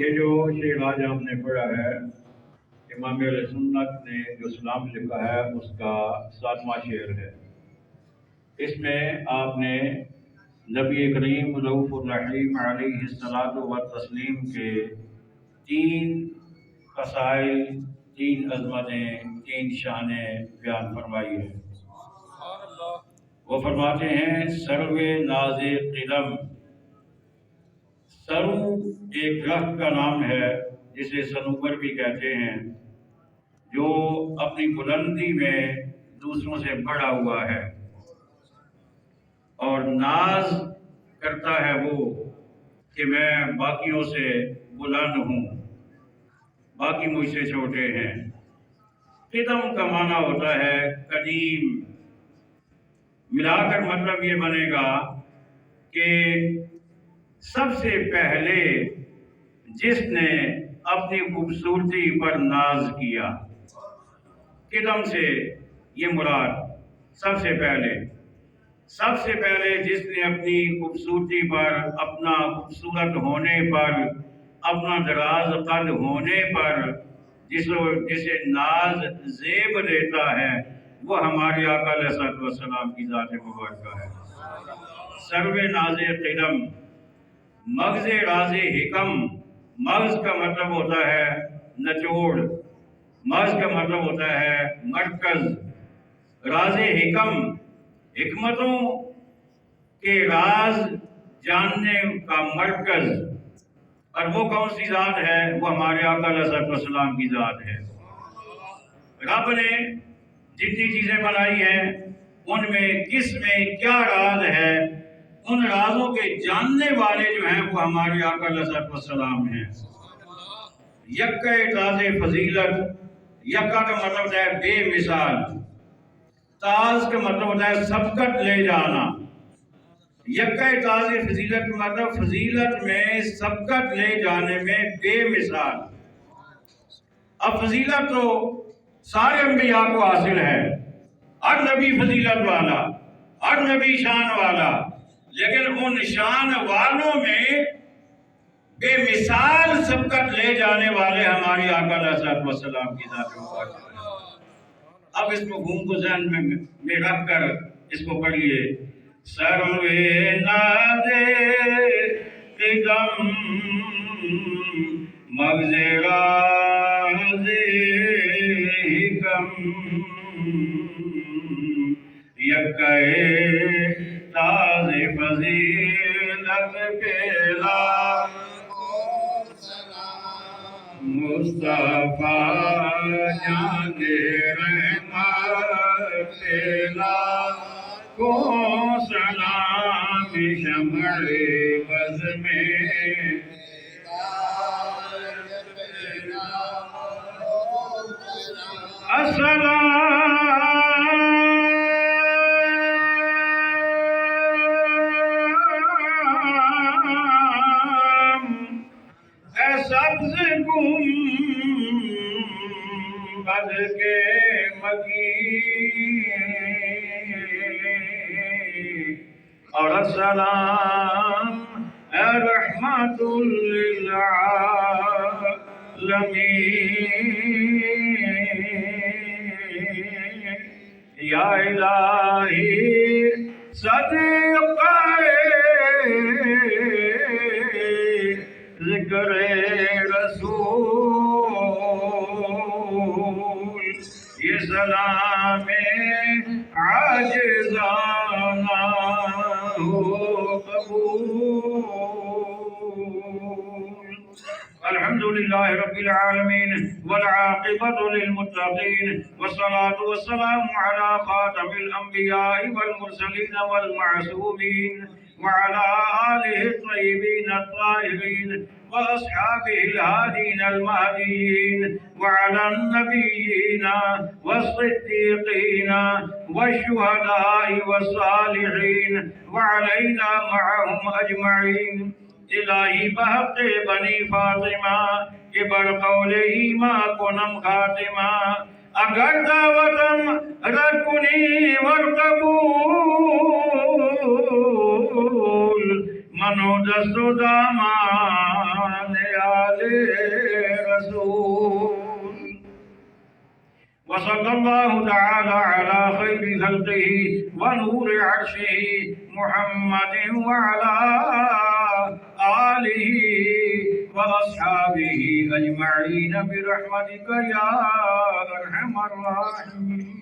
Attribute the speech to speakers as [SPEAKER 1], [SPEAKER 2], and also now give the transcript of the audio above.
[SPEAKER 1] یہ جو شعر آج ہم نے پڑھا ہے امام اہل سنت نے جو سلام لکھا ہے اس کا 7واں شعر ہے۔ اس میں آپ نے نبی کریم رؤوف الرحیم علیہ الصلاۃ والتسلیم کے 3 خصائل، 3 عظمتیں، 3 شانیں بیان فرمائی ہیں۔ وہ فرماتے ہیں سرو ناز قدم۔ سرو ایک درخت کا نام ہے جسے صنوبر بھی کہتے ہیں، جو اپنی بلندی میں دوسروں سے بڑا ہوا ہے، اور ناز کرتا ہے وہ کہ میں باقیوں سے بلند ہوں، باقی مجھ سے چھوٹے ہیں۔ قدم کا معنی ہوتا ہے قدیم، ملا کر مطلب یہ بنے گا کہ سب سے پہلے جس نے اپنی خوبصورتی پر ناز کیا، قدم سے یہ مراد سب سے پہلے جس نے اپنی خوبصورتی پر، اپنا خوبصورت ہونے پر، اپنا دراز قد ہونے پر جسے ناز زیب دیتا ہے، وہ ہمارے آقا علیہ الصلوۃ والسلام کی ذات مبارکہ ہے۔ سرو ناز قدم مغز راز حکم۔ مغز کا مطلب ہوتا ہے نچوڑ، مغز کا مطلب ہوتا ہے مرکز۔ راز حکم حکمتوں کے راز جاننے کا مرکز، اور وہ کون سی ذات ہے؟ وہ ہمارے آقا علیہ الصلوۃ والسلام کی ذات ہے۔ رب نے جتنی چیزیں بنائی ہیں ان میں کس میں کیا راز ہے، ان رازوں کے جاننے والے جو ہیں وہ ہمارے آقا علیہ الصلوۃ والسلام ہیں۔ یکا تاز فضیلت، یکا کا مطلب ہوتا ہے بے مثال، تاز کا مطلب ہوتا ہے سبقت لے جانا۔ یکا تاز فضیلت کا مطلب فضیلت میں سبقت لے جانے میں بے مثال۔ اب فضیلت تو سارے انبیاء کو حاصل ہے، ہر نبی فضیلت والا، ہر نبی شان والا، لیکن ان شان والوں میں بے مثال سبقت لے جانے والے ہماری آقا علیہ الصلوۃ والسلام کی ذات مبارک ہے۔ اب اس مفہوم کو ذہن میں رکھ کر اس کو پڑھیے۔ سرو ناز قدم مغز راز کم یکے تاز فضیلت پیلا مصطفیٰ جان رحمت پیلا کو سلام شمع بز میں السلام اے سبز گنبد کے مکین، اور السلام اے رحمت للعالمین، یا الہی صدقہ ذکر رسول یہ سلام عاجزانہ ہو قبول الحمد لله رب العالمين والعاقبة للمتقين والصلاة والسلام على خاتم الأنبياء والمرسلين والمعصومين وعلى آله الطيبين الطاهرين وأصحابه الهادين المهديين وعلى النبيين والصديقين والشهداء والصالحين وعلينا معهم أجمعين الہی بحق بنی فاطمہ کہ برقول ایماں کنم خاتمہ اگر دعوتم رکنی والقبول منو دست و دامان آل رسول وصلى الله تعالى على خير خلقه ونور عرشه محمد وعلى آله وأصحابه أجمعين برحمتك يا أرحم الراحمين